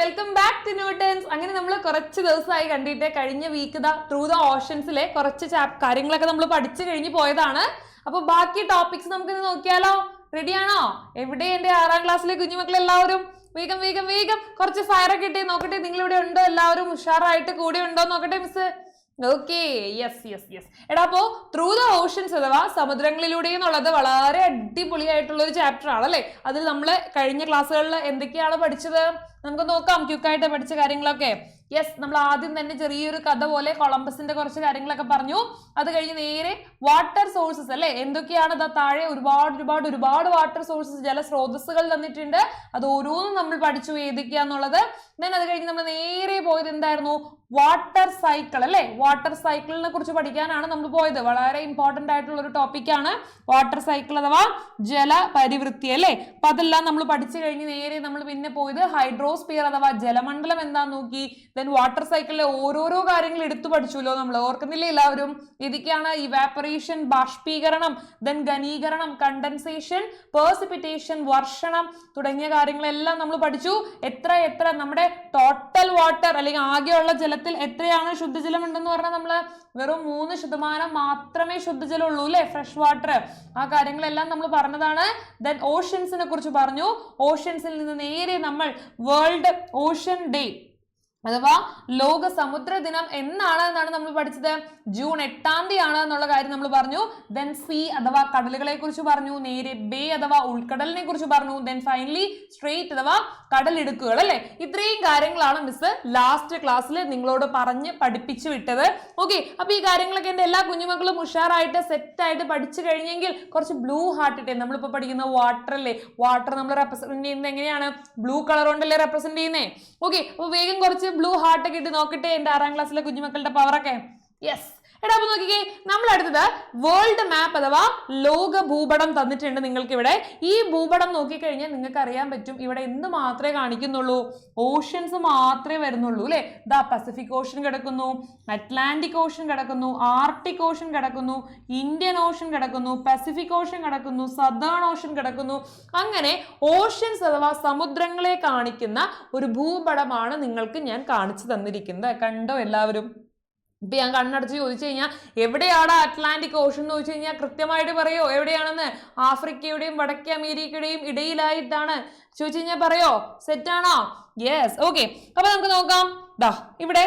Welcome back to Newton's. അങ്ങനെ നമ്മൾ കുറച്ച് ദിവസമായി കണ്ടിട്ട് കഴിഞ്ഞ വീക്ക് ത്രൂ ദ ഓഷൻസിലെ കുറച്ച് കാര്യങ്ങളൊക്കെ നമ്മൾ പഠിച്ചു കഴിഞ്ഞ് പോയതാണ്. അപ്പൊ ബാക്കി ടോപ്പിക്സ് നമുക്ക് ഇന്ന് നോക്കിയാലോ? റെഡിയാണോ? എവിടെ എന്റെ 6ാം ക്ലാസ്സിലെ കുഞ്ഞുമക്കൾ എല്ലാവരും? വേഗം വേഗം വേഗം കുറച്ച് ഫയർ ഒക്കെ ഇട്ടേ നോക്കട്ടെ. നിങ്ങൾ ഇവിടെ ഉണ്ടോ? എല്ലാവരും ഉഷാറായിട്ട് കൂടെ ഉണ്ടോ നോക്കട്ടെ miss. Okay, yes yes yes. എടാ, അപ്പോ ത്രൂ ദ ഓഷൻസ് അഥവാ സമുദ്രങ്ങളിലൂടെ എന്നുള്ളത് വളരെ അടിപൊളിയായിട്ടുള്ള ഒരു ചാപ്റ്റർ ആണ് അല്ലെ. അതിൽ നമ്മൾ കഴിഞ്ഞ ക്ലാസ്സുകളിൽ എന്തൊക്കെയാണ് പഠിച്ചത് നമുക്ക് നോക്കാം. ക്യുക്കായിട്ട് പഠിച്ച കാര്യങ്ങളൊക്കെ. യെസ്, നമ്മൾ ആദ്യം തന്നെ ചെറിയൊരു കഥ പോലെ കൊളംബസിന്റെ കുറച്ച് കാര്യങ്ങളൊക്കെ പറഞ്ഞു. അത് കഴിഞ്ഞ് നേരെ വാട്ടർ സോഴ്സസ് അല്ലെ, എന്തൊക്കെയാണ് താഴെ ഒരുപാട് വാട്ടർ സോഴ്സസ്, ജലസ്രോതസ്സുകൾ തന്നിട്ടുണ്ട്. അത് ഓരോന്നും നമ്മൾ പഠിച്ചു ഏതൊക്കെയാന്നുള്ളത്. ദെൻ അത് കഴിഞ്ഞ് നമ്മൾ നേരെ പോയത് എന്തായിരുന്നു? വാട്ടർ സൈക്കിൾ അല്ലെ. വാട്ടർ സൈക്കിളിനെ കുറിച്ച് പഠിക്കാനാണ് നമ്മൾ പോയത്. വളരെ ഇമ്പോർട്ടന്റ് ആയിട്ടുള്ള ഒരു ടോപ്പിക്കാണ് വാട്ടർ സൈക്കിൾ അഥവാ ജലപരിവൃത്തി അല്ലെ. അപ്പൊ അതെല്ലാം നമ്മൾ പഠിച്ചു കഴിഞ്ഞ് നേരെ നമ്മൾ പിന്നെ പോയത് ഹൈഡ്രോസ്ഫിയർ അഥവാ ജലമണ്ഡലം എന്താന്ന് നോക്കി. ദെൻ വാട്ടർ സൈക്കിളിലെ ഓരോരോ കാര്യങ്ങൾ എടുത്തു പഠിച്ചുല്ലോ നമ്മൾ. ഓർക്കുന്നില്ലേ എല്ലാവരും? ഏതൊക്കെയാണ്? ഇവാപ്പറേഷൻ ബാഷ്പീകരണം, ദെൻ ഘനീകരണം കണ്ടൻസേഷൻ, പേഴ്സിപ്പിറ്റേഷൻ വർഷണം തുടങ്ങിയ കാര്യങ്ങളെല്ലാം നമ്മൾ പഠിച്ചു. എത്ര നമ്മുടെ ടോട്ടൽ വാട്ടർ അല്ലെങ്കിൽ ആകെയുള്ള ജലത്തിൽ എത്രയാണ് ശുദ്ധജലം ഉണ്ടെന്ന് പറഞ്ഞാൽ നമ്മള് വെറും 3% മാത്രമേ ശുദ്ധജലം ഉള്ളൂ അല്ലെ, ഫ്രഷ് വാട്ടർ. ആ കാര്യങ്ങളെല്ലാം നമ്മൾ പറഞ്ഞതാണ്. ദെൻ ഓഷ്യൻസിനെ കുറിച്ച് പറഞ്ഞു. ഓഷ്യൻസിൽ നിന്ന് നേരെ നമ്മൾ വേൾഡ് ഓഷ്യൻ ഡേ അഥവാ ലോക സമുദ്ര ദിനം എന്നാണ് നമ്മൾ പഠിച്ചത്. ജൂൺ 8-ാം തീയതി ആണ് എന്നുള്ള കാര്യം നമ്മൾ പറഞ്ഞു. ദെൻ സീ അഥവാ കടലുകളെ കുറിച്ച് പറഞ്ഞു. നേരെ ബേ അഥവാ ഉൾക്കടലിനെ കുറിച്ച് പറഞ്ഞു. ദെൻ ഫൈനലി സ്ട്രേറ്റ് അഥവാ കടലിടുക്കുകൾ അല്ലെ. ഇത്രയും കാര്യങ്ങളാണ് മിസ് ലാസ്റ്റ് ക്ലാസ്സിൽ നിങ്ങളോട് പറഞ്ഞ് പഠിപ്പിച്ചു വിട്ടത്. ഓക്കെ, അപ്പൊ ഈ കാര്യങ്ങളൊക്കെ എന്റെ എല്ലാ കുഞ്ഞുമക്കളും ഉഷാറായിട്ട് സെറ്റ് ആയിട്ട് പഠിച്ചു കഴിഞ്ഞെങ്കിൽ കുറച്ച് ബ്ലൂ ഹാർട്ട് ഇട്ടേ. നമ്മളിപ്പോ പഠിക്കുന്ന വാട്ടർ അല്ലേ, വാട്ടർ നമ്മൾ റെപ്രസെന്റ് ചെയ്യുന്നത് എങ്ങനെയാണ്? ബ്ലൂ കളർ കൊണ്ടല്ലേ റെപ്രസെന്റ് ചെയ്യുന്നേ. ഓക്കെ, അപ്പൊ വേഗം കുറച്ച് ബ്ലൂ ഹാർട്ട് ഒക്കെ ഇട്ട് നോക്കട്ടെ എന്റെ 6ാം ക്ലാസ്സിലെ കുഞ്ഞുമക്കളുടെ പവറൊക്കെ. യെസ്. എടാ, അപ്പൊ നോക്കിക്കേ, നമ്മൾ അടുത്തത് വേൾഡ് മാപ്പ് അഥവാ ലോക ഭൂപടം തന്നിട്ടുണ്ട് നിങ്ങൾക്ക് ഇവിടെ. ഈ ഭൂപടം നോക്കിക്കഴിഞ്ഞാൽ നിങ്ങൾക്ക് അറിയാൻ പറ്റും ഇവിടെ എന്ത് മാത്രമേ കാണിക്കുന്നുള്ളൂ? ഓഷ്യൻസ് മാത്രമേ വരുന്നുള്ളൂ അല്ലെ. പസഫിക് ഓഷ്യൻ കിടക്കുന്നു, അറ്റ്ലാന്റിക് ഓഷ്യൻ കിടക്കുന്നു, ആർട്ടിക് ഓഷ്യൻ കിടക്കുന്നു, ഇന്ത്യൻ ഓഷ്യൻ കിടക്കുന്നു, പസഫിക് ഓഷ്യൻ കിടക്കുന്നു, സദേൺ ഓഷ്യൻ കിടക്കുന്നു. അങ്ങനെ ഓഷ്യൻസ് അഥവാ സമുദ്രങ്ങളെ കാണിക്കുന്ന ഒരു ഭൂപടമാണ് നിങ്ങൾക്ക് ഞാൻ കാണിച്ചു തന്നിരിക്കുന്നത്. കണ്ടോ എല്ലാവരും? ഇപ്പൊ ഞാൻ കണ്ണടച്ച് ചോദിച്ചു കഴിഞ്ഞാൽ എവിടെയാണ് അറ്റ്ലാന്റിക് ഓഷൻ എന്ന് ചോദിച്ചു കഴിഞ്ഞാൽ കൃത്യമായിട്ട് പറയോ എവിടെയാണെന്ന്? ആഫ്രിക്കയുടെയും വടക്കേ അമേരിക്കയുടെയും ഇടയിലായിട്ടാണ് ചോദിച്ചു കഴിഞ്ഞാൽ പറയോ? സെറ്റ് ആണോ? യെസ്. ഓക്കെ, അപ്പൊ നമുക്ക് നോക്കാം. ഇവിടെ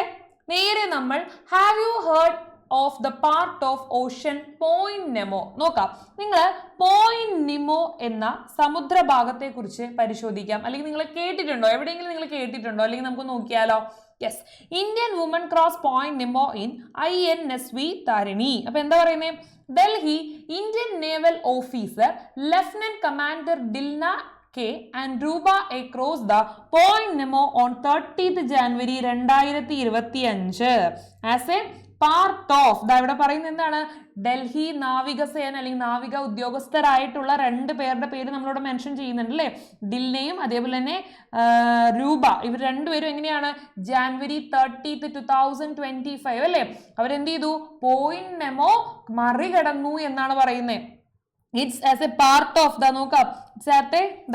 നേരെ നമ്മൾ have you heard of the part of ocean point Nemo നോക്കാം. നിങ്ങൾ പോയിന്റ് നിമോ എന്ന സമുദ്ര ഭാഗത്തെ കുറിച്ച് പരിശോധിക്കാം. അല്ലെങ്കിൽ നിങ്ങൾ കേട്ടിട്ടുണ്ടോ? എവിടെയെങ്കിലും നിങ്ങൾ കേട്ടിട്ടുണ്ടോ? അല്ലെങ്കിൽ നമുക്ക് നോക്കിയാലോ? Yes, Indian woman cross point Nemo in INSV Tarini. അപ്പൊ എന്താ പറയുന്നത്? Delhi Indian naval officer lieutenant commander Dilna K and Ruba across the Point Nemo on 30th January 2025 as a part of ഇവിടെ പറയുന്നത് എന്താണ്? ഡൽഹി നാവികസേന അല്ലെങ്കിൽ നാവിക ഉദ്യോഗസ്ഥരായിട്ടുള്ള 2 പേരുടെ പേര് നമ്മളിവിടെ മെൻഷൻ ചെയ്യുന്നുണ്ട് അല്ലെ. ദിൽനയും അതേപോലെ തന്നെ രൂപ. ഇവർ രണ്ടുപേരും എങ്ങനെയാണ്? January 30th 2025 അല്ലെ. അവരെന്ത് ചെയ്തു? പോയിന്റ് നെമോ മറികടന്നു എന്നാണ് പറയുന്നത്. It's as A part of നോക്കാം.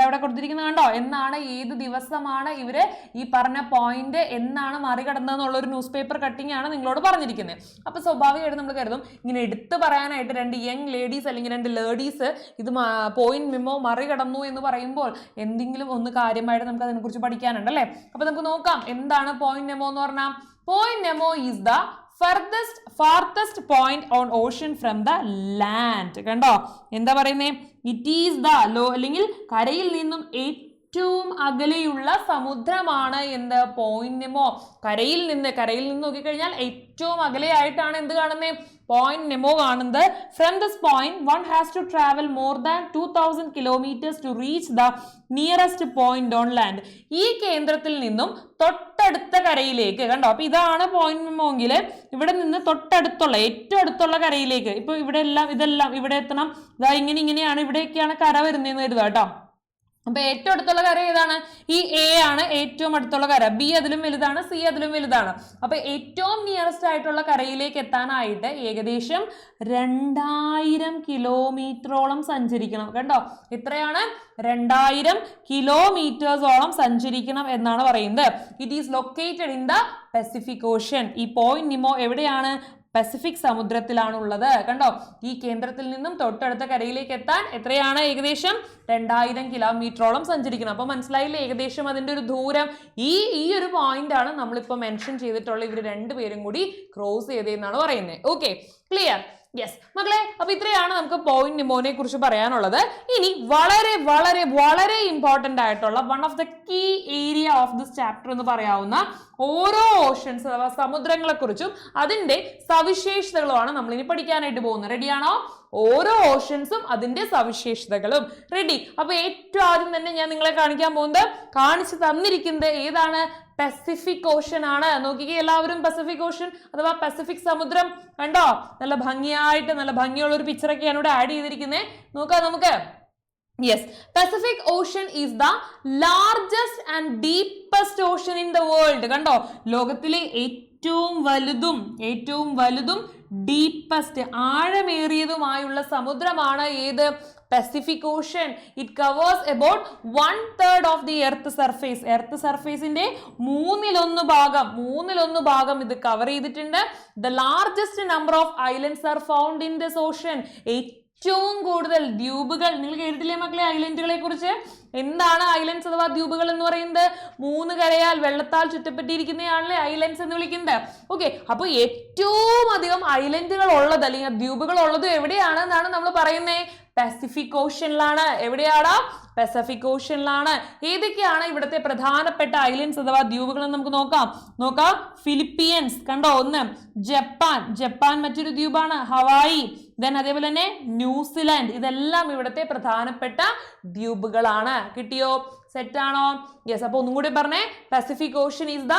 ഇവിടെ കൊടുത്തിരിക്കുന്നത് കണ്ടോ? എന്നാണ്, ഏത് ദിവസമാണ് ഇവര് ഈ പറഞ്ഞ പോയിന്റ് എന്നാണ് മറികടന്നതെന്നുള്ള ഒരു ന്യൂസ് പേപ്പർ കട്ടിംഗ് ആണ് നിങ്ങളോട് പറഞ്ഞിരിക്കുന്നത്. അപ്പൊ സ്വാഭാവികമായിട്ട് നമ്മൾ കരുതും ഇങ്ങനെ എടുത്തു പറയാനായിട്ട് 2 യങ് ലേഡീസ് അല്ലെങ്കിൽ 2 ലേഡീസ് ഇത് പോയിന്റ് മെമോ മറികടന്നു എന്ന് പറയുമ്പോൾ എന്തെങ്കിലും ഒന്ന് കാര്യമായിട്ട് നമുക്ക് അതിനെ കുറിച്ച് പഠിക്കാനുണ്ട് അല്ലെ. അപ്പൊ നമുക്ക് നോക്കാം എന്താണ് പോയിന്റ് മെമോ എന്ന് പറഞ്ഞാൽ. Point Nemo is the farthest point on ocean from the land. കണ്ടോ എന്താ പറയുന്നേ? ഇറ്റ് ഈസ് ദ അല്ലെങ്കിൽ കരയിൽ നിന്നും ഏറ്റവും അകലെയുള്ള സമുദ്രമാണ് എന്ത്? Point Nemo. കരയിൽ നിന്ന് നോക്കിക്കഴിഞ്ഞാൽ ഏറ്റവും അകലെയായിട്ടാണ് എന്ത് കാണുന്നത്? പോയിന്റ് നെമോ കാണുന്നത്. From this point one has to travel more than 2000 kilometers to reach the nearest point on land. ഈ കേന്ദ്രത്തിൽ നിന്നും തൊട്ടടുത്ത കരയിലേക്ക്. കണ്ടോ? അപ്പൊ ഇതാണ് പോയിന്റ് നെമോ എങ്കിൽ ഇവിടെ നിന്ന് തൊട്ടടുത്തുള്ള ഏറ്റവും അടുത്തുള്ള കരയിലേക്ക്. ഇപ്പൊ ഇവിടെ ഇതെല്ലാം ഇവിടെ എത്തണം. ഇങ്ങനെയാണ് ഇവിടെയൊക്കെയാണ് കര വരുന്നതെന്ന് കരുതാം കേട്ടോ. അപ്പൊ ഏറ്റവും അടുത്തുള്ള കര ഏതാണ്? ഈ എ ആണ് ഏറ്റവും അടുത്തുള്ള കര. ബി അതിലും വലുതാണ്, സി അതിലും വലുതാണ്. അപ്പൊ ഏറ്റവും നിയറസ്റ്റ് ആയിട്ടുള്ള കരയിലേക്ക് എത്താനായിട്ട് ഏകദേശം 2000 കിലോമീറ്ററോളം സഞ്ചരിക്കണം. കണ്ടോ, എത്രയാണ്? 2000 കിലോമീറ്റേഴ്സോളം സഞ്ചരിക്കണം എന്നാണ് പറയുന്നത്. It is located in the Pacific ocean. ഈ പോയിന്റ് നിമോ എവിടെയാണ്? പസഫിക് സമുദ്രത്തിലാണ് ഉള്ളത്. കണ്ടോ, ഈ കേന്ദ്രത്തിൽ നിന്നും തൊട്ടടുത്ത കരയിലേക്ക് എത്താൻ എത്രയാണ്? ഏകദേശം 2000 കിലോമീറ്ററോളം സഞ്ചരിക്കണം. അപ്പൊ മനസ്സിലായില്ലേ ഏകദേശം അതിന്റെ ഒരു ദൂരം? ഈ ഒരു പോയിന്റ് ആണ് നമ്മളിപ്പോ മെൻഷൻ ചെയ്തിട്ടുള്ള ഇവർ രണ്ടുപേരും കൂടി ക്രോസ് ചെയ്തെന്നാണ് പറയുന്നത്. Okay, clear? യെസ് മക്കളെ, അപ്പൊ ഇത്രയാണ് നമുക്ക് പോയിന്റ് നിമോനെ കുറിച്ച് പറയാനുള്ളത്. ഇനി വളരെ വളരെ വളരെ ഇമ്പോർട്ടന്റ് ആയിട്ടുള്ള one of the key area of this chapter എന്ന് പറയാവുന്ന ഓരോ ഓഷൻസ് അഥവാ സമുദ്രങ്ങളെ കുറിച്ചും അതിന്റെ സവിശേഷതകളുമാണ് നമ്മൾ ഇനി പഠിക്കാനായിട്ട് പോകുന്നത്. റെഡിയാണോ? ഓരോ ഓഷൻസും അതിന്റെ സവിശേഷതകളും. റെഡി? അപ്പൊ ഏറ്റവും ആദ്യം തന്നെ ഞാൻ നിങ്ങളെ കാണിച്ചു തന്നിരിക്കുന്നത് ഏതാണ്? പസഫിക് ഓഷൻ ആണ്. നോക്കിക്കേ എല്ലാവരും, പസഫിക് ഓഷൻ അഥവാ പസഫിക് സമുദ്രം കണ്ടോ? നല്ല ഭംഗിയായിട്ട് നല്ല ഭംഗിയുള്ള ഒരു പിക്ചറൊക്കെയാണ് ഇവിടെ ആഡ് ചെയ്തിരിക്കുന്നത്. നോക്കാം നമുക്ക്. Yes, Pacific Ocean is the largest and deepest ocean in the world. കണ്ടോ, ലോകത്തിലെ ഏറ്റവും വലുതും ഡീപ്പസ്റ്റ് ആഴമേറിയതുമായുള്ള സമുദ്രമാണ് ഏത്? Pacific Ocean. It covers about 1/3 of the earth surface. Earth സർഫേസിന്റെ മൂന്നിലൊന്ന് ഭാഗം ഇത് കവർ ചെയ്തിട്ടുണ്ട്. The largest number of islands are found in this ocean. ഏറ്റവും കൂടുതൽ ദ്വീപുകൾ. നിങ്ങൾ കേട്ടിട്ടില്ലേ മക്കളെ ഐലൻഡുകളെ കുറിച്ച്? എന്താണ് ഐലൻഡ്സ് അഥവാ ദ്വീപുകൾ എന്ന് പറയുന്നത്? 3 കരയാൽ വെള്ളത്താൽ ചുറ്റപ്പെട്ടിരിക്കുന്നതാണല്ലേ ഐലൻഡ്സ് എന്ന് വിളിക്കുന്നത്. ഓക്കെ, അപ്പൊ ഏറ്റവും അധികം ഐലൻഡുകൾ ഉള്ളത് അല്ലെങ്കിൽ ദ്വീപുകൾ ഉള്ളത് എവിടെയാണ് എന്നാണ് നമ്മൾ പറയുന്നത്? പസഫിക് ഓഷനിലാണ്. എവിടെയാണ്? പസഫിക് ഓഷനിലാണ്. ഏതൊക്കെയാണ് ഇവിടുത്തെ പ്രധാനപ്പെട്ട ഐലൻഡ്സ് അഥവാ ദ്വീപുകൾ എന്ന് നമുക്ക് നോക്കാം. ഫിലിപ്പീൻസ് കണ്ടോ, ഒന്ന്. ജപ്പാൻ മറ്റൊരു ദ്വീപാണ്. ഹവായി, ദെൻ അതേപോലെ തന്നെ ന്യൂസിലാൻഡ്. ഇതെല്ലാം ഇവിടുത്തെ പ്രധാനപ്പെട്ട ദ്വീപുകളാണ്. കിട്ടിയോ? സെറ്റ് ആണോ? യെസ്. അപ്പൊ ഒന്നും കൂടി പറഞ്ഞേ. Pacific Ocean is the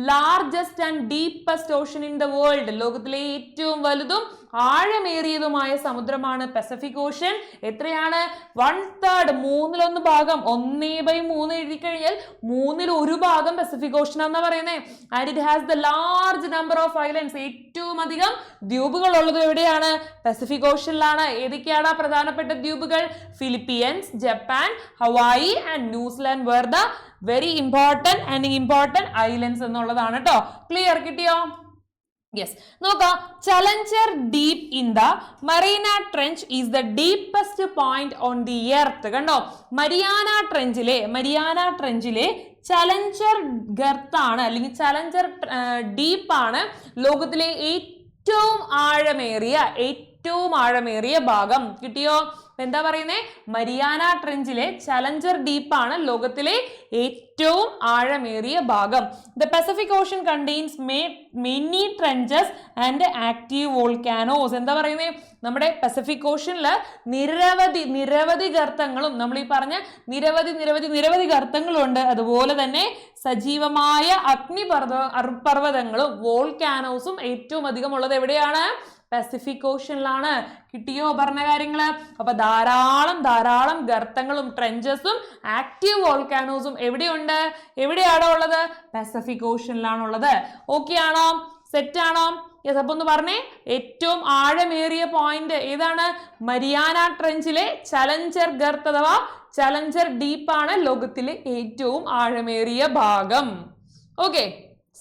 largest and deepest ocean in the world. ലോകത്തിലെ ഏറ്റവും വലുതും ആഴമേറിയതുമായ സമുദ്രമാണ് പസഫിക് ഓഷൻ. എത്രയാണ്? 1/3 മൂന്നിലൊന്ന് ഭാഗം. 1/3 എഴുതി കഴിഞ്ഞാൽ 1/3 ഭാഗം പസഫിക് ഓഷൻ എന്നാ പറയുന്നത്. And it has the large number of islands. ഏറ്റവും അധികം ദ്വീപുകൾ ഉള്ളത് എവിടെയാണ്? പസഫിക് ഓഷനിലാണ്. ഏതൊക്കെയാണ് പ്രധാനപ്പെട്ട ദ്വീപുകൾ? Philippines, Japan, Hawaii and New Zealand were the very important islands എന്നുള്ളതാണ് കേട്ടോ. ക്ലിയർ? കിട്ടിയോ? യെസ്. നോക്കാം. Challenger Deep in the Mariana trench is the deepest point on the earth. കണ്ടോ, മരിയാന ട്രെഞ്ചിലെ ചലഞ്ചർ ഗർത്താണ് അല്ലെങ്കിൽ ചലഞ്ചർ ഡീപ്പാണ് ലോകത്തിലെ ഏറ്റവും ആഴമേറിയ ഭാഗം. കിട്ടിയോ? എന്താ പറയുന്നേ? മരിയാന ട്രെഞ്ചിലെ ചലഞ്ചർ ഡീപ്പാണ് ലോകത്തിലെ ഏറ്റവും ആഴമേറിയ ഭാഗം. The Pacific Ocean contains many trenches and active volcanoes. എന്താ പറയുന്നത്? നമ്മുടെ പസഫിക് ഓഷനില് നിരവധി ഗർത്തങ്ങളും, നമ്മൾ ഈ പറഞ്ഞ നിരവധി ഗർത്തങ്ങളുണ്ട്. അതുപോലെ തന്നെ സജീവമായ അഗ്നിപർവ്വതങ്ങളും വോൾക്കാനോസും ഏറ്റവും അധികം ഉള്ളത് എവിടെയാണ്? പസഫിക് ഓഷനിലാണ്. കിട്ടിയോ പറഞ്ഞ കാര്യങ്ങള്? അപ്പൊ ധാരാളം ഗർത്തങ്ങളും ട്രെഞ്ചസും ആക്റ്റീവ് വോൾക്കാനോസും എവിടെയാണോ ഉള്ളത്? പസഫിക് ഓഷനിലാണ് ഉള്ളത്. ഓക്കെ ആണോ? സെറ്റ് ആണോ? യെസ്. അപ്പൊ ഒന്ന് പറഞ്ഞേ, ഏറ്റവും ആഴമേറിയ പോയിന്റ് ഏതാണ്? മരിയാന ട്രെഞ്ചിലെ ചലഞ്ചർ ഗർത്ത് അഥവാ ചലഞ്ചർ ഡീപ്പാണ് ലോകത്തിലെ ഏറ്റവും ആഴമേറിയ ഭാഗം. Okay,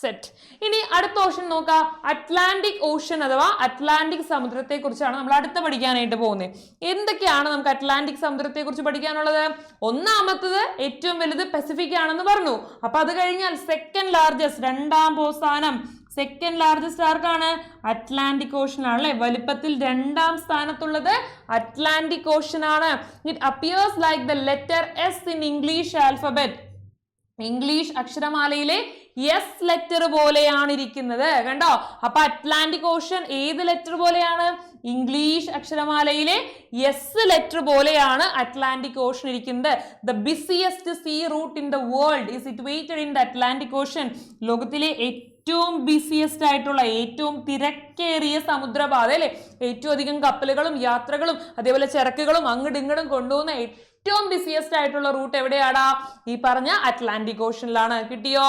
set. ഇനി അടുത്ത ഓഷൻ നോക്കാം. അറ്റ്ലാന്റിക് ഓഷൻ അഥവാ അറ്റ്ലാന്റിക് സമുദ്രത്തെ കുറിച്ചാണ് നമ്മൾ അടുത്ത പഠിക്കാനായിട്ട് പോകുന്നത്. എന്തൊക്കെയാണ് നമുക്ക് അറ്റ്ലാന്റിക് സമുദ്രത്തെ കുറിച്ച് പഠിക്കാനുള്ളത്? ഒന്നാമത്തത് ഏറ്റവും വലുത് പസഫിക് ആണെന്ന് പറഞ്ഞു. അപ്പൊ അത് കഴിഞ്ഞാൽ സെക്കൻഡ് ലാർജസ്റ്റ്, രണ്ടാം സ്ഥാനം സെക്കൻഡ് ലാർജസ്റ്റ് ആർക്കാണ്? അറ്റ്ലാന്റിക് ഓഷൻ ആണല്ലേ. വലുപ്പത്തിൽ രണ്ടാം സ്ഥാനത്തുള്ളത് അറ്റ്ലാന്റിക് ഓഷൻ ആണ്. It appears like the letter S in English alphabet. English അക്ഷരമാലയിലെ എസ് ലെറ്റർ പോലെയാണ് ഇരിക്കുന്നത്. കണ്ടോ? അപ്പൊ അറ്റ്ലാന്റിക് ഓഷൻ ഏത് ലെറ്റർ പോലെയാണ്? ഇംഗ്ലീഷ് അക്ഷരമാലയിലെ എസ് ലെറ്റർ പോലെയാണ് അറ്റ്ലാന്റിക് ഓഷൻ ഇരിക്കുന്നത്. The busiest sea route in the world is situated in the Atlantic ocean. ലോകത്തിലെ ഏറ്റവും ബിസിയസ്റ്റ് ആയിട്ടുള്ള ഏറ്റവും തിരക്കേറിയ സമുദ്രപാത അല്ലെ. ഏറ്റവും അധികം കപ്പലുകളും യാത്രകളും അതേപോലെ ചരക്കുകളും അങ്ങോട്ടും ഇങ്ങോട്ടും കൊണ്ടുപോകുന്ന ഏറ്റവും ബിസിയസ്റ്റ് ആയിട്ടുള്ള റൂട്ട് എവിടെയാടാ? ഈ പറഞ്ഞ അറ്റ്ലാന്റിക് ഓഷനിലാണ്. കിട്ടിയോ?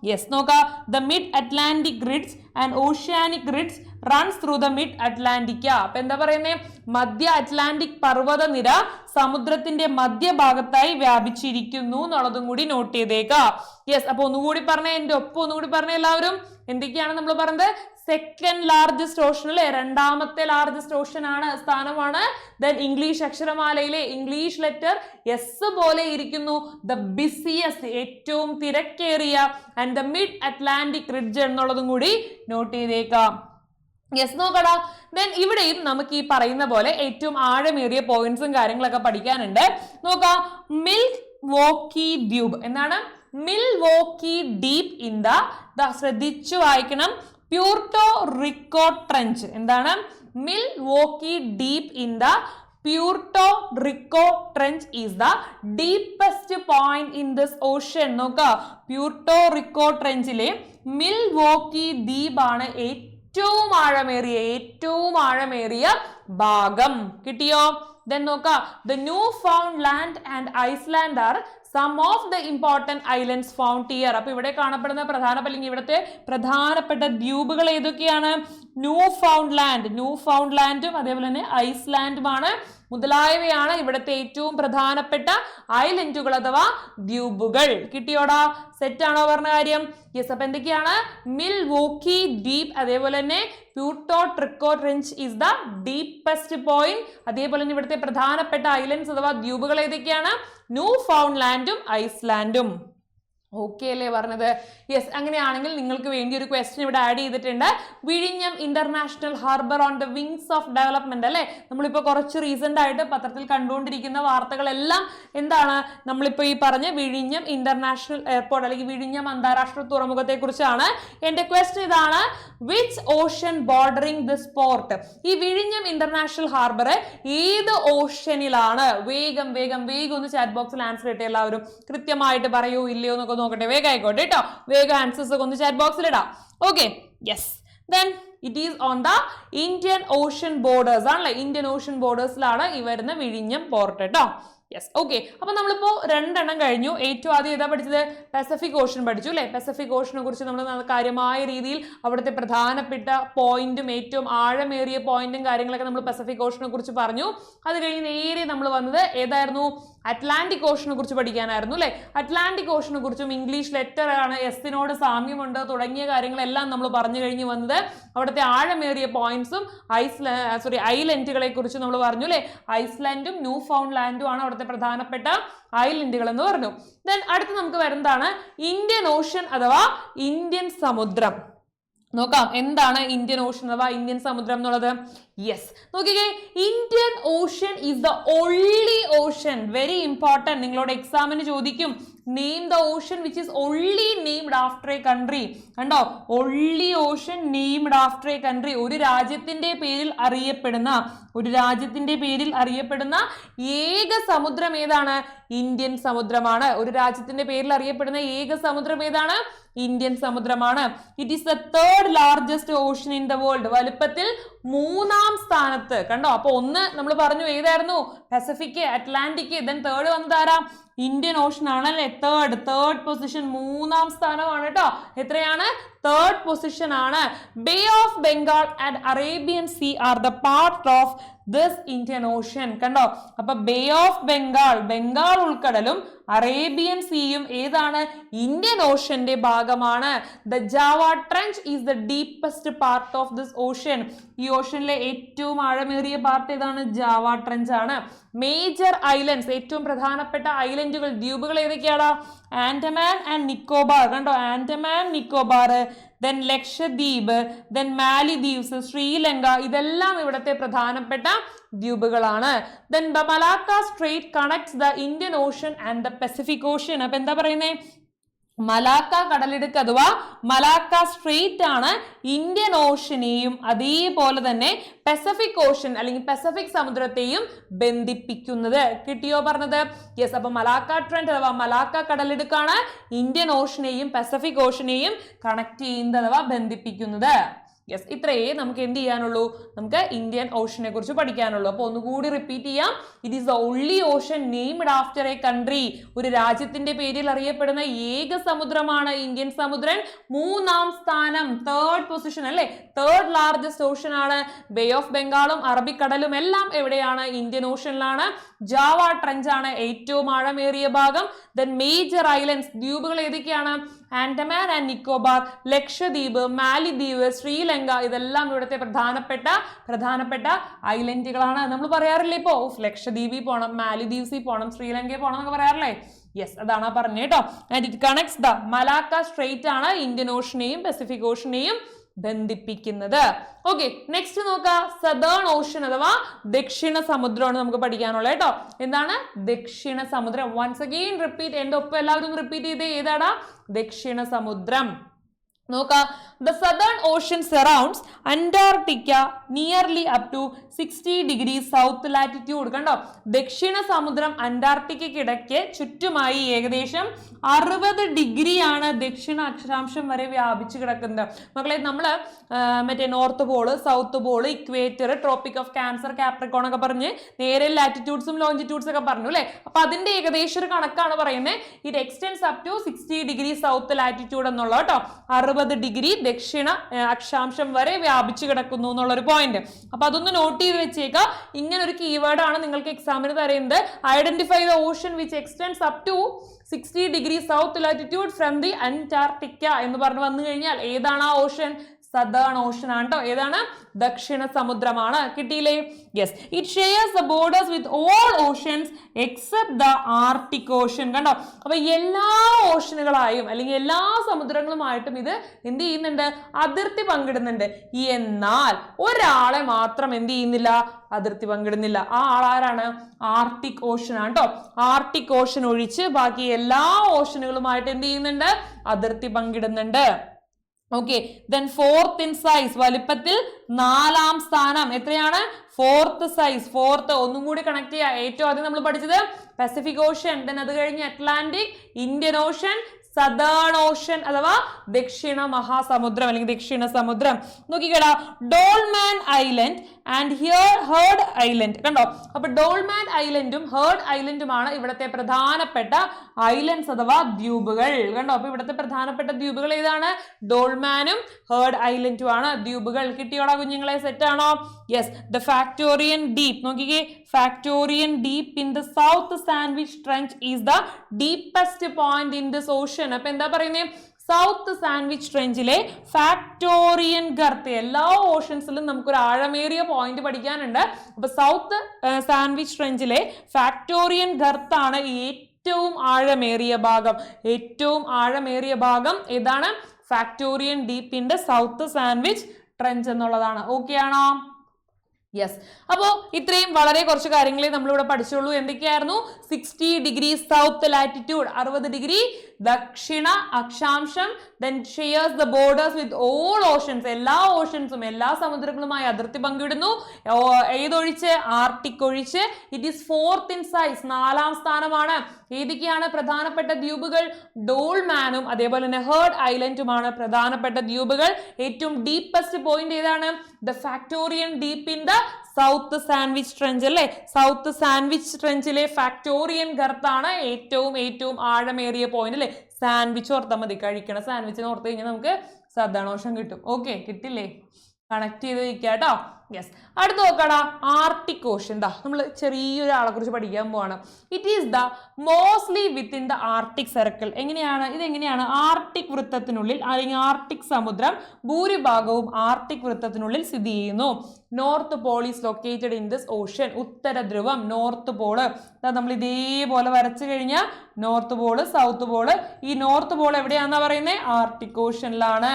യെസ്, നോക്കാം. The mid Atlantic ridges and oceanic ridges runs through the mid Atlantic. അപ്പൊ എന്താ പറയുന്നേ? മധ്യ അറ്റ്ലാന്റിക് പർവ്വതനിര സമുദ്രത്തിന്റെ മധ്യഭാഗത്തായി വ്യാപിച്ചിരിക്കുന്നു എന്നുള്ളതും കൂടി നോട്ട് ചെയ്തേക്കാം. യെസ്, അപ്പൊ ഒന്നുകൂടി പറഞ്ഞേ, എന്റെ ഒപ്പം ഒന്നുകൂടി പറഞ്ഞേ എല്ലാവരും. എന്തൊക്കെയാണ് നമ്മൾ പറഞ്ഞത്? സെക്കൻഡ് ലാർജസ്റ്റ് ഓഷൻ അല്ലെ, രണ്ടാമത്തെ ലാർജസ്റ്റ് ഓഷൻ ആണ്, സ്ഥാനമാണ്. ദെൻ ഇംഗ്ലീഷ് അക്ഷരമാലയിലെ ഇംഗ്ലീഷ് ലെറ്റർ എസ് പോലെ ഇരിക്കുന്നു. ദ ബിസിയസ്റ്റ്, ഏറ്റവും തിരക്കേറിയ, and the mid Atlantic ridge എന്നുള്ളതും കൂടി നോട്ട് ചെയ്തേക്കാം. യെസ്, നോക്കടാ. ദെൻ ഇവിടെയും നമുക്ക് ഈ പറയുന്ന പോലെ ഏറ്റവും ആഴമേറിയ പോയിന്റ്സും കാര്യങ്ങളൊക്കെ പഠിക്കാനുണ്ട്. നോക്കാം. മിൽക്ക് വോക്കി ദ്വീപ് എന്താണ്? മിൽവോക്കി ഡീപ് ഇൻ ദ ശ്രദ്ധിച്ചു വായിക്കണം. പ്യൂർട്ടോ റിക്കോ ട്രെഞ്ച് എന്താണ്? Milwaukee deep in the Puerto Rico trench is the deepest point in this ocean. നോക്കാം. പ്യൂർട്ടോ റിക്കോ ട്രെഞ്ചിലെ മിൽവോക്കി ദ്വീപാണ് ഏറ്റവും ആഴമേറിയ ഭാഗം. കിട്ടിയോ? ദെൻ നോക്കാം. The Newfoundland and Iceland are some of the important islands found here. അപ്പൊ ഇവിടെ കാണപ്പെടുന്ന ഇവിടുത്തെ പ്രധാനപ്പെട്ട ദ്വീപുകൾ ഏതൊക്കെയാണ്? ന്യൂ ഫൗണ്ട് ലാൻഡും അതേപോലെ തന്നെ ഐസ്ലാൻഡുമാണ് മുതലായവയാണ് ഇവിടുത്തെ ഏറ്റവും പ്രധാനപ്പെട്ട ഐലൻഡുകൾ അഥവാ ദ്വീപുകൾ. കിട്ടിയോടാ? സെറ്റ് ആണോ പറഞ്ഞ കാര്യം? യെസ്. അപ്പൊ എന്തൊക്കെയാണ്? മിൽവോക്കി ദ്വീപ്, അതേപോലെ തന്നെ Puerto Rico trench is the deepest point. അതേപോലെ തന്നെ ഇവിടുത്തെ പ്രധാനപ്പെട്ട ഐലൻഡ്സ് അഥവാ ദ്വീപുകൾ ഏതൊക്കെയാണ്? ന്യൂ ഫൗണ്ട് ലാൻഡും ഐസ്ലാൻഡും. ഓക്കെ അല്ലേ പറഞ്ഞത്? യെസ്. അങ്ങനെയാണെങ്കിൽ നിങ്ങൾക്ക് വേണ്ടി ഒരു ക്വസ്റ്റ്യൻ ഇവിടെ ആഡ് ചെയ്തിട്ടുണ്ട്. വിഴിഞ്ഞം international harbour on the wings of development അല്ലെ. നമ്മളിപ്പോ കുറച്ച് റീസെന്റ് ആയിട്ട് പത്രത്തിൽ കണ്ടുകൊണ്ടിരിക്കുന്ന വാർത്തകളെല്ലാം എന്താണ്? നമ്മളിപ്പോ ഈ പറഞ്ഞ വിഴിഞ്ഞം ഇന്റർനാഷണൽ എയർപോർട്ട് അല്ലെങ്കിൽ വിഴിഞ്ഞം അന്താരാഷ്ട്ര തുറമുഖത്തെ കുറിച്ചാണ്. എന്റെ ക്വസ്റ്റ്യൻ ഇതാണ്: which Ocean bordering this port? ഈ വിഴിഞ്ഞം ഇന്റർനാഷണൽ ഹാർബർ ഏത് ഓഷനിലാണ്? വേഗം ഒന്ന് ചാറ്റ് ബോക്സിൽ ആൻസർ ഇട്ടേ എല്ലാവരും. കൃത്യമായിട്ട് പറയൂ ഇല്ലയോ എന്നൊക്കെ നോക്കട്ടെ. വേഗം ആയിക്കോട്ടെ കേട്ടോ. വേഗം ആൻസേഴ്സ് ഒക്കെ ഒന്ന് ചാറ്റ് ബോക്സിൽ ഇടാം. Okay. Yes. Then it is on the Indian Ocean borders ആണല്ലേ. ഇന്ത്യൻ ഓഷൻ ബോർഡേഴ്സിലാണ് ഈ വരുന്ന വിഴിഞ്ഞം പോർട്ട് കേട്ടോ. യെസ്. ഓക്കെ. അപ്പൊ നമ്മളിപ്പോ രണ്ടെണ്ണം കഴിഞ്ഞു. ഏറ്റവും ആദ്യം ഏതാ പഠിച്ചത്? പസഫിക് ഓഷൻ പഠിച്ചു അല്ലെ. പസഫിക് ഓഷനെ കുറിച്ച് നമ്മൾ കാര്യമായ രീതിയിൽ അവിടുത്തെ പ്രധാനപ്പെട്ട പോയിന്റും ഏറ്റവും ആഴമേറിയ പോയിന്റും കാര്യങ്ങളൊക്കെ നമ്മൾ പസഫിക് ഓഷനെ കുറിച്ച് പറഞ്ഞു. അത് കഴിഞ്ഞ് നേരെ നമ്മൾ വന്നത് ഏതായിരുന്നു? അറ്റ്ലാന്റിക് ഓഷനെ കുറിച്ച് പഠിക്കാനായിരുന്നു അല്ലെ. അറ്റ്ലാന്റിക് ഓഷനെ കുറിച്ചും ഇംഗ്ലീഷ് ലെറ്റർ ആണ്, എസിനോട് സാമ്യമുണ്ട് തുടങ്ങിയ കാര്യങ്ങളെല്ലാം നമ്മൾ പറഞ്ഞു കഴിഞ്ഞ് വന്നത്. അവിടുത്തെ ആഴമേറിയ പോയിന്റ്സും ഐലൻഡുകളെ കുറിച്ച് നമ്മൾ പറഞ്ഞു അല്ലെ. ഐസ്ലാൻഡും ന്യൂ ഫൗണ്ട് ലാൻഡും ആണ് അവിടുത്തെ പ്രധാനപ്പെട്ട ഐലൻഡുകൾ എന്ന് പറഞ്ഞു. ദെൻ അടുത്ത് നമുക്ക് വരുന്നതാണ് ഇന്ത്യൻ ഓഷൻ അഥവാ ഇന്ത്യൻ സമുദ്രം. നോക്കാം. എന്താണ് ഇന്ത്യൻ ഓഷൻ അഥവാ ഇന്ത്യൻ സമുദ്രം എന്നുള്ളത്? യെസ്. നോക്കിക്കേ. Indian Ocean is the only ocean. Very important. നിങ്ങളോട് എക്സാമിന് ചോദിക്കും. Name the ocean which is only named after a country. കണ്ടോ? Only ocean named after a country. ഒരു രാജ്യത്തിന്റെ പേരിൽ അറിയപ്പെടുന്ന ഏക സമുദ്രം ഏതാണ്? ഇന്ത്യൻ സമുദ്രമാണ്. ഒരു രാജ്യത്തിന്റെ പേരിൽ അറിയപ്പെടുന്ന ഏക സമുദ്രം ഏതാണ്? ഇന്ത്യൻ സമുദ്രമാണ്. It is the third largest ocean in the world. വലുപ്പത്തിൽ 3ാം സ്ഥാനത്ത്. കണ്ടോ? അപ്പൊ ഒന്ന് നമ്മൾ പറഞ്ഞു ഏതായിരുന്നു? Pacific, Atlantic. ദെൻ തേർഡ് വന്നതാരാ? ഇന്ത്യൻ ഓഷൻ ആണല്ലേ. തേർഡ് പൊസിഷൻ, 3ാം സ്ഥാനമാണ് കേട്ടോ. എത്രയാണ്? തേർഡ് പൊസിഷൻ ആണ്. Bay of Bengal and Arabian sea are the part of this Indian Ocean. കണ്ടോ? അപ്പൊ ബേ ഓഫ് ബംഗാൾ ഉൾക്കടലും അറേബ്യൻ സീയും ഏതാണ്? ഇന്ത്യൻ ഓഷന്റെ ഭാഗമാണ്. The Java trench is the deepest part of this ocean. ഈ ഓഷനിലെ ഏറ്റവും ആഴമേറിയ പാർട്ട് ഏതാണ്? ജാവ ട്രെഞ്ച് ആണ്. മേജർ ഐലൻഡ്സ്, ഏറ്റവും പ്രധാനപ്പെട്ട ഐലൻഡുകൾ, ദ്വീപുകൾ ഏതൊക്കെയാണ്? ആൻഡമാൻ ആൻഡ് നിക്കോബാർ. കണ്ടോ? ആൻഡമാൻ, നിക്കോബാർ, ദെൻ ലക്ഷദ്വീപ്, ദെൻ മാലിദ്വീപ്സ്, ശ്രീലങ്ക. ഇതെല്ലാം ഇവിടുത്തെ പ്രധാനപ്പെട്ട ദ്വീപുകളാണ്. Then the Malacca Strait connects the Indian Ocean and the Pacific Ocean. അപ്പൊ എന്താ പറയുന്നേ? മലാക്ക കടലിടുക്ക് അഥവാ മലാക്ക സ്ട്രേറ്റ് ആണ് ഇന്ത്യൻ ഓഷനെയും അതേപോലെ തന്നെ പസഫിക് ഓഷൻ അല്ലെങ്കിൽ പസഫിക് സമുദ്രത്തെയും ബന്ധിപ്പിക്കുന്നത്. കിട്ടിയോ പറഞ്ഞത്? യെസ്. അപ്പൊ മലാക്ക ട്രെൻഡ് അഥവാ മലാക്ക കടലിടുക്കാണ് ഇന്ത്യൻ ഓഷനെയും പസഫിക് ഓഷനെയും കണക്ട് ചെയ്യുന്നത് അഥവാ ബന്ധിപ്പിക്കുന്നത്. യെസ്, ഇത്രയേ നമുക്ക് എന്ത് ചെയ്യാനുള്ളൂ, നമുക്ക് ഇന്ത്യൻ ഓഷനെ കുറിച്ച് പഠിക്കാനുള്ളൂ. അപ്പൊ ഒന്നുകൂടി റിപ്പീറ്റ് ചെയ്യാം. It is the only Ocean named after a country. ഒരു രാജ്യത്തിന്റെ പേരിൽ അറിയപ്പെടുന്ന ഏക സമുദ്രമാണ് ഇന്ത്യൻ സമുദ്രം. 3-ാം സ്ഥാനം, 3rd പൊസിഷൻ അല്ലെ, 3rd ലാർജസ്റ്റ് ഓഷൻ ആണ്. ബേ ഓഫ് ബംഗാളും അറബിക്കടലും എല്ലാം എവിടെയാണ്, ഇന്ത്യൻ ഓഷനിലാണ്. ജാവ ട്രെഞ്ച് ആണ് ഏറ്റവും ആഴമേറിയ ഭാഗം. ദെൻ മേജർ ഐലൻഡ്സ്, ദ്വീപുകൾ ഏതൊക്കെയാണ്, ആൻഡമാൻ ആൻഡ് നിക്കോബാർ, ലക്ഷദ്വീപ്, മാലിദ്വീപ്, ശ്രീലങ്ക, ഇതെല്ലാം ഇവിടുത്തെ പ്രധാനപ്പെട്ട ഐലൻഡുകളാണ്. നമ്മൾ പറയാറില്ലേ ഇപ്പോ ലക്ഷദ്വീപിൽ പോണം, മാലിദ്വീപ്സിൽ പോണം, ശ്രീലങ്കയിൽ പോണം എന്നൊക്കെ പറയാറില്ലേ. യെസ്, അതാണ് പറഞ്ഞത് കേട്ടോ. And it connects the Malacca straight ആണ് ഇന്ത്യൻ ഓഷനെയും പസഫിക് ഓഷനെയും ബന്ധിപ്പിക്കുന്നത്. ഓക്കെ, നെക്സ്റ്റ് നോക്കാം. സദേൺ ഓഷൻ അഥവാ ദക്ഷിണ സമുദ്രമാണ് നമുക്ക് പഠിക്കാനുള്ളത് കേട്ടോ. എന്താണ് ദക്ഷിണ സമുദ്രം? വൺസ് അഗെയിൻ റിപ്പീറ്റ്, എന്റെ ഒപ്പം എല്ലാവരും റിപ്പീറ്റ് ചെയ്തേ, ഏതാടാ ദക്ഷിണ സമുദ്രം. നോക്കാം. The southern ocean surrounds Antarctica nearly up to 60 degrees south latitude. കണ്ടോ, ദക്ഷിണ സമുദ്രം അന്റാർട്ടിക്കയ്ക്കിടയ്ക്ക് ചുറ്റുമായി ഏകദേശം 60 ഡിഗ്രിയാണ് ദക്ഷിണ അക്ഷാംശം വരെ വ്യാപിച്ചു കിടക്കുന്നത്. മക്കളെ, നമ്മള് മറ്റേ north Pole, South Paul, equator, tropic of cancer, Capricorn ഒക്കെ പറഞ്ഞ് നേരെ ലാറ്റിറ്റ്യൂഡ്സും ലോഞ്ചിറ്റ്യൂഡ്സ് ഒക്കെ പറഞ്ഞു അല്ലെ. അപ്പൊ അതിന്റെ ഏകദേശം ഒരു കണക്കാണ് പറയുന്നത്. It extends up to 60 degree south latitude എന്നുള്ള കേട്ടോ. 60 ഡിഗ്രി ദക്ഷിണ അക്ഷാംശം വരെ വ്യാപിച്ചു കിടക്കുന്നു എന്നുള്ളൊരു പോയിന്റ്. അപ്പൊ അതൊന്ന് നോട്ട് ചെയ്ത് വെച്ചേക്കാം. ഇങ്ങനെ ഒരു കീവേഡ് ആണ് നിങ്ങൾക്ക് എക്സാമിന് തരുന്നത്. Identify the ocean which extends up to 60 degree south latitude from the Antarctica എന്ന് പറഞ്ഞു വന്നു കഴിഞ്ഞാൽ ഏതാണ് ആ ഓഷൻ? സദേൺ ഓഷൻ ആണ് കേട്ടോ. ഏതാണ്? ദക്ഷിണ സമുദ്രമാണ്. കിട്ടിയില്ലേ? Yes, it shares the borders with all oceans except the Arctic Ocean. കണ്ടോ, അപ്പൊ എല്ലാ ഓഷനുകളായും അല്ലെങ്കിൽ എല്ലാ സമുദ്രങ്ങളുമായിട്ടും ഇത് എന്ത് ചെയ്യുന്നുണ്ട്? അതിർത്തി പങ്കിടുന്നുണ്ട്. എന്നാൽ ഒരാളെ മാത്രം എന്ത് ചെയ്യുന്നില്ല? അതിർത്തി പങ്കിടുന്നില്ല. ആ ആളാരാണ്? ആർട്ടിക് ഓഷൻ ആണ് കേട്ടോ. ആർട്ടിക് ഓഷൻ ഒഴിച്ച് ബാക്കി എല്ലാ ഓഷനുകളുമായിട്ട് എന്ത് ചെയ്യുന്നുണ്ട്? അതിർത്തി പങ്കിടുന്നുണ്ട്. Okay, then fourth in size, വലിപ്പത്തിൽ 4-ാം സ്ഥാനം. എത്രയാണ്? 4th size. 4th ഒന്നും കൂടി കണക്ട് ചെയ്യുക. ഏറ്റവും ആദ്യം നമ്മൾ പഠിച്ചത് പസഫിക് ഓഷൻ, ദെൻ അത് കഴിഞ്ഞ് Atlantic, Indian Ocean, southern Ocean അഥവാ ദക്ഷിണ മഹാസമുദ്രം അല്ലെങ്കിൽ ദക്ഷിണ സമുദ്രം. നോക്കിക്കേടാ, ഡോൾമാൻ ഐലൻഡ് ആൻഡ് ഹേർഡ് ഐലൻഡ്. കണ്ടോ, അപ്പൊ ഡോൾമാൻ ഐലൻഡും ഹേർഡ് ഐലൻഡുമാണ് ഇവിടുത്തെ പ്രധാനപ്പെട്ട ഐലൻഡ്സ് അഥവാ ദ്വീപുകൾ. കണ്ടോ, അപ്പൊ ഇവിടുത്തെ പ്രധാനപ്പെട്ട ദ്വീപുകൾ ഏതാണ്? ഡോൾമാനും ഹേർഡ് ഐലൻഡും ആണ് ദ്വീപുകൾ. കിട്ടിയോടാ കുഞ്ഞുങ്ങളെ? സെറ്റ് ആണോ? Yes, the Factorian Deep. നോക്കിക്കേ, Factorian Deep in the South Sandwich Trench is the deepest point in this ocean. അപ്പൊ എന്താ പറയുന്നത്? സൗത്ത് സാൻഡ്വിച്ച് ട്രെഞ്ചിലെ ഫാക്ടോറിയൻ ഗർത്ത്. എല്ലാ ഓഷൻസിലും നമുക്കൊരു ആഴമേറിയ പോയിന്റ് പഠിക്കാനുണ്ട്. അപ്പൊ സൗത്ത് സാൻഡ്വിച്ച് ട്രെഞ്ചിലെ ഫാക്ടോറിയൻ ഗർത്ത് ആണ് ഏറ്റവും ആഴമേറിയ ഭാഗം. ഏറ്റവും ആഴമേറിയ ഭാഗം ഏതാണ്? Factorian Deep in the South Sandwich Trench എന്നുള്ളതാണ്. ഓക്കെ ആണോ? യെസ്, അപ്പോ ഇത്രയും വളരെ കുറച്ച് കാര്യങ്ങളെ നമ്മളിവിടെ പഠിച്ചുള്ളൂ. എന്തൊക്കെയായിരുന്നു? 60 ഡിഗ്രി സൗത്ത് ലാറ്റിറ്റ്യൂഡ്, 60 ഡിഗ്രി ദക്ഷിണ അക്ഷാംശം, then shares the borders with all oceans, എല്ലാ ഓഷൻസും എല്ലാ സമുദ്രങ്ങളുമായി അതിർത്തി പങ്കിടുന്നു. ഏതൊഴിച്ച്? ആർട്ടിക് ഒഴിച്ച്. It is 4th in size, 4-ാം സ്ഥാനമാണ്. ഏതൊക്കെയാണ് പ്രധാനപ്പെട്ട ദ്വീപുകൾ? ഡോൾമാനും അതേപോലെ തന്നെ ഹേർഡ് ഐലൻഡുമാണ് പ്രധാനപ്പെട്ട ദ്വീപുകൾ. ഏറ്റവും ഡീപ്പസ്റ്റ് പോയിന്റ് ഏതാണ്? The Factorian Deep in the South Sandwich Trench അല്ലേ. സൗത്ത് സാൻഡ്വിച്ച് ട്രെഞ്ചിലെ ഫാക്ടോറിയൻ ഗർത്താണ് ഏറ്റവും ആഴമേറിയ പോയിന്റ് അല്ലേ. സാൻഡ്വിച്ച് ഓർത്താൽ മതി, കഴിക്കണ സാൻഡ്വിച്ച് ഓർത്ത് കഴിഞ്ഞാൽ നമുക്ക് സദേൺ ഓഷൻ കിട്ടും. ഓക്കെ, കിട്ടില്ലേ? കണക്ട് ചെയ്ത് വെക്കുക കേട്ടോ. യെസ്, അടുത്ത് നോക്കടാ, ആർട്ടിക് ഓഷൻ. ദാ നമ്മൾ ചെറിയൊരാളെ കുറിച്ച് പഠിക്കാൻ പോവാണ്. It is the mostly within the Arctic circle. എങ്ങനെയാണ് ഇതെങ്ങനെയാണ്? ആർട്ടിക് വൃത്തത്തിനുള്ളിൽ അല്ലെങ്കിൽ ആർട്ടിക് സമുദ്രം ഭൂരിഭാഗവും ആർട്ടിക് വൃത്തത്തിനുള്ളിൽ സ്ഥിതി ചെയ്യുന്നു. North Pole is located in this ocean. ഉത്തര ധ്രുവം നോർത്ത് പോള്. നമ്മൾ ഇതേപോലെ വരച്ചു കഴിഞ്ഞാൽ നോർത്ത് പോള്, സൗത്ത് പോള്. ഈ നോർത്ത് പോൾ എവിടെയാണെന്നാ പറയുന്നത്? ആർട്ടിക് ഓഷനിലാണ്.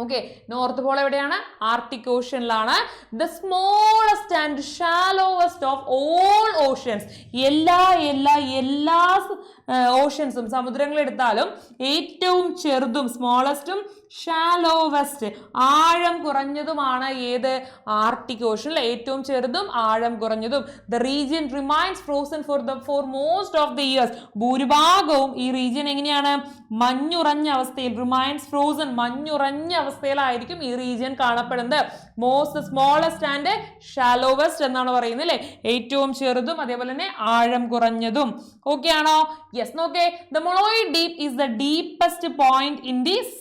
ഓക്കെ, നോർത്ത് പോൾ എവിടെയാണ്? ആർട്ടിക് ഓഷനിലാണ്. The smallest and shallowest of all oceans. എല്ലാ ഓഷ്യൻസും സമുദ്രങ്ങൾ എടുത്താലും ഏറ്റവും ചെറുതും സ്മോളസ്റ്റും ഷാലോവസ്റ്റ് ആഴം കുറഞ്ഞതുമാണ് ഏത്? Arctic ocean. ഏറ്റവും ചെറുതും ആഴം കുറഞ്ഞതും. The region remains frozen for most of the years. ഭൂരിഭാഗവും ഈ റീജിയൻ എങ്ങനെയാണ്? മഞ്ഞുറഞ്ഞ അവസ്ഥയിൽ. റിമൈൻസ് ഫ്രോസൺ, മഞ്ഞുറഞ്ഞ അവസ്ഥയിലായിരിക്കും ഈ റീജിയൻ കാണപ്പെടുന്നത്. മോസ്റ്റ് സ്മോളസ്റ്റ് ആൻഡ് ഷാലോവസ്റ്റ് എന്നാണ് പറയുന്നത് അല്ലെ. ഏറ്റവും ചെറുതും അതേപോലെ തന്നെ ആഴം കുറഞ്ഞതും. ഓക്കെ ആണോ? യെസ്. നോക്കേ, the Molloy Deep is the deepest point in this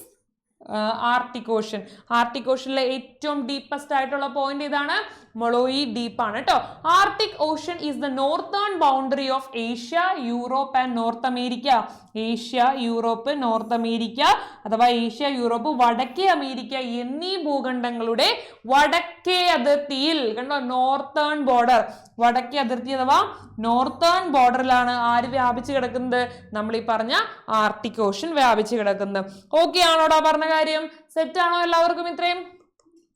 Arctic Ocean. Arctic ഓഷനിലെ ഏറ്റവും ഡീപ്പസ്റ്റ് ആയിട്ടുള്ള പോയിന്റ് ഇതാണ്, മൊളോയിഡ് ഡീപ്പ് ആണ് കേട്ടോ. Arctic Ocean is the northern boundary of Asia, Europe and North America. Asia, Europe, North America അഥവാ Asia, Europe, വടക്കേ America എന്നീ ഭൂഖണ്ഡങ്ങളുടെ വടക്കേ അതിർത്തിയിൽ കണ്ടോ, നോർത്തേൺ ബോർഡർ. വടക്കേ അതിർത്തി അഥവാ നോർത്തേൺ ബോർഡറിലാണ് ആര് വ്യാപിച്ചു കിടക്കുന്നത്? നമ്മൾ ഈ പറഞ്ഞ ആർട്ടിക് ഓഷൻ വ്യാപിച്ചു കിടക്കുന്നത്. ഓക്കെ ആണോടാ പറഞ്ഞ കാര്യം? സെറ്റ് ആണോ എല്ലാവർക്കും ഇത്രയും?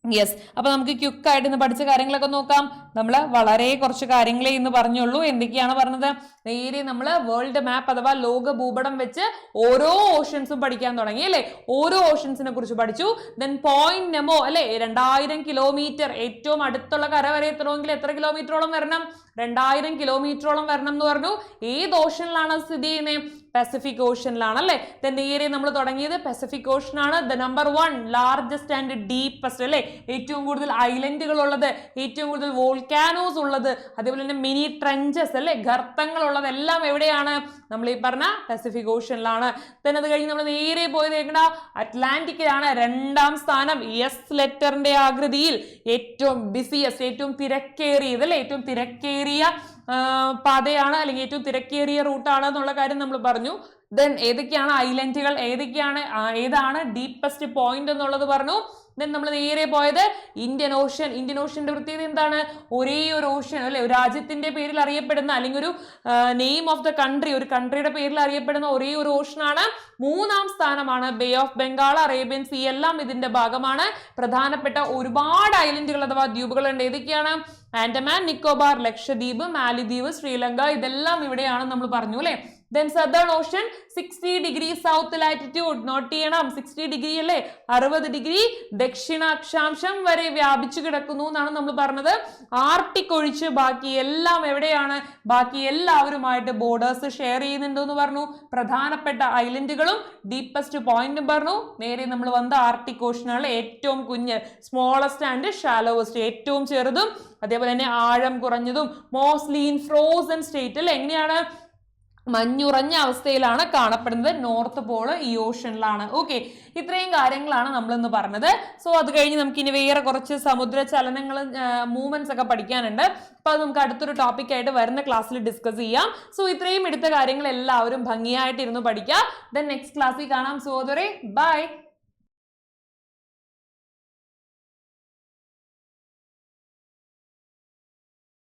യെസ്. അപ്പൊ നമുക്ക് ക്വിക്കായിട്ട് ഇന്ന് പഠിച്ച കാര്യങ്ങളൊക്കെ നോക്കാം. നമ്മൾ വളരെ കുറച്ച് കാര്യങ്ങളെ ഇന്ന് പറഞ്ഞുള്ളൂ. എന്തൊക്കെയാണ് പറഞ്ഞത്? നേരെ നമ്മൾ വേൾഡ് മാപ്പ് അഥവാ ലോക ഭൂപടം വെച്ച് ഓരോ ഓഷൻസും പഠിക്കാൻ തുടങ്ങി അല്ലെ. ഓരോ ഓഷൻസിനെ കുറിച്ച് പഠിച്ചു. ദെൻ പോയിന്റ് നെമോ അല്ലെ, 2000 കിലോമീറ്റർ ഏറ്റവും അടുത്തുള്ള കര വരെ എത്തണമെങ്കിൽ എത്ര കിലോമീറ്ററോളം വരണം? 2000 കിലോമീറ്ററോളം വരണം എന്ന് പറഞ്ഞു. ഏത് ഓഷനിലാണ് സ്ഥിതി ചെയ്യുന്നത്? പസഫിക് ഓഷനിലാണ് അല്ലെ. നേരെ നമ്മൾ തുടങ്ങിയത് പസഫിക് ഓഷൻ ആണ്. The number 1 largest and deepest അല്ലെ. ഏറ്റവും കൂടുതൽ ഐലൻഡുകൾ ഉള്ളത്, ഏറ്റവും കൂടുതൽ വോൾക്കാനോസ് ഉള്ളത്, അതേപോലെ തന്നെ മിനി ട്രെഞ്ചസ് അല്ലെ, ഗർത്തങ്ങൾ ഉള്ളത് എല്ലാം എവിടെയാണ്? നമ്മൾ ഈ പറഞ്ഞ പസഫിക് ഓഷനിലാണ്. then അത് കഴിഞ്ഞ് നമ്മൾ നേരെ പോയത് എങ്ങടാ? അറ്റ്ലാന്റിക്കിലാണ്. 2ാം സ്ഥാനം. എസ് ലെറ്ററിന്റെ ആകൃതിയിൽ ഏറ്റവും ബിസിയസ്റ്റ്, ഏറ്റവും തിരക്കേറിയത് അല്ലെ, ഏറ്റവും തിരക്കേറിയ പാതയാണ് അല്ലെങ്കിൽ ഏറ്റവും തിരക്കേറിയ റൂട്ടാണ് എന്നുള്ള കാര്യം നമ്മൾ പറഞ്ഞു. ദെൻ ഏതൊക്കെയാണ് ഐലൻഡുകൾ, ഏതാണ് ഡീപ്പസ്റ്റ് പോയിന്റ് എന്നുള്ളത് പറഞ്ഞു. ദെൻ നമ്മൾ നേരെ പോയത് ഇന്ത്യൻ ഓഷൻ. ഇന്ത്യൻ ഓഷന്റെ പ്രത്യേകത എന്താണ്? ഒരേ ഒരു ഓഷൻ അല്ലെ, ഒരു രാജ്യത്തിന്റെ പേരിൽ അറിയപ്പെടുന്ന അല്ലെങ്കിൽ ഒരു നെയിം ഓഫ് ദ കൺട്രി, ഒരു കൺട്രിയുടെ പേരിൽ അറിയപ്പെടുന്ന ഒരേ ഒരു ഓഷനാണ്. 3ാം സ്ഥാനമാണ് bay of Bengal, Arabian sea എല്ലാം ഇതിന്റെ ഭാഗമാണ്. പ്രധാനപ്പെട്ട ഒരുപാട് ഐലൻഡുകൾ അഥവാ ദ്വീപുകൾ ഉണ്ട്. ഏതൊക്കെയാണ്? ആൻഡമാൻ, നിക്കോബാർ, ലക്ഷദ്വീപ്, മാലിദ്വീപ്, ശ്രീലങ്ക ഇതെല്ലാം ഇവിടെയാണ് നമ്മൾ പറഞ്ഞു അല്ലെ. then southern ocean 60 degree south latitude. Not ചെയ്യണം, 60 ഡിഗ്രി അല്ലേ, 60 ഡിഗ്രി ദക്ഷിണ അക്ഷാംശം വരെ വ്യാപിച്ചു കിടക്കുന്നു എന്നാണ് നമ്മൾ പറഞ്ഞത്. ആർട്ടിക് ഒഴിച്ച് ബാക്കി എല്ലാം എവിടെയാണ്? ബാക്കി എല്ലാവരുമായിട്ട് ബോർഡേഴ്സ് ഷെയർ ചെയ്യുന്നുണ്ടെന്ന് പറഞ്ഞു. പ്രധാനപ്പെട്ട ഐലൻഡുകളും ഡീപ്പസ്റ്റ് പോയിന്റും പറഞ്ഞു. നേരെ നമ്മൾ വന്ന ആർട്ടിക് ഓഷനാണ്. ഏറ്റവും കുഞ്ഞ് സ്മോളസ്റ്റ് ആൻഡ് ഷാലോവസ്റ്റ്, ഏറ്റവും ചെറുതും അതേപോലെ തന്നെ ആഴം കുറഞ്ഞതും. മോസ്റ്റ്ലി ഇൻ ഫ്രോസൺ സ്റ്റേറ്റ് അല്ലെ, എങ്ങനെയാണ്? മഞ്ഞുറഞ്ഞ അവസ്ഥയിലാണ് കാണപ്പെടുന്നത്. നോർത്ത് പോള് ഈ ഓഷനിലാണ്. ഓക്കെ, ഇത്രയും കാര്യങ്ങളാണ് നമ്മൾ ഇന്ന് പറഞ്ഞത്. സോ അത് കഴിഞ്ഞ് നമുക്ക് ഇനി വേറെ കുറച്ച് സമുദ്ര ചലനങ്ങളും മൂവ്മെന്റ്സ് ഒക്കെ പഠിക്കാനുണ്ട്. അപ്പൊ അത് നമുക്ക് അടുത്തൊരു ടോപ്പിക് ആയിട്ട് വരുന്ന ക്ലാസ്സിൽ ഡിസ്കസ് ചെയ്യാം. സോ ഇത്രയും എടുത്ത കാര്യങ്ങൾ എല്ലാവരും ഭംഗിയായിട്ട് ഇരുന്ന് പഠിക്കുക. ദെൻ നെക്സ്റ്റ് ക്ലാസ്സിൽ കാണാം. സോ അതുവരെ ബൈ.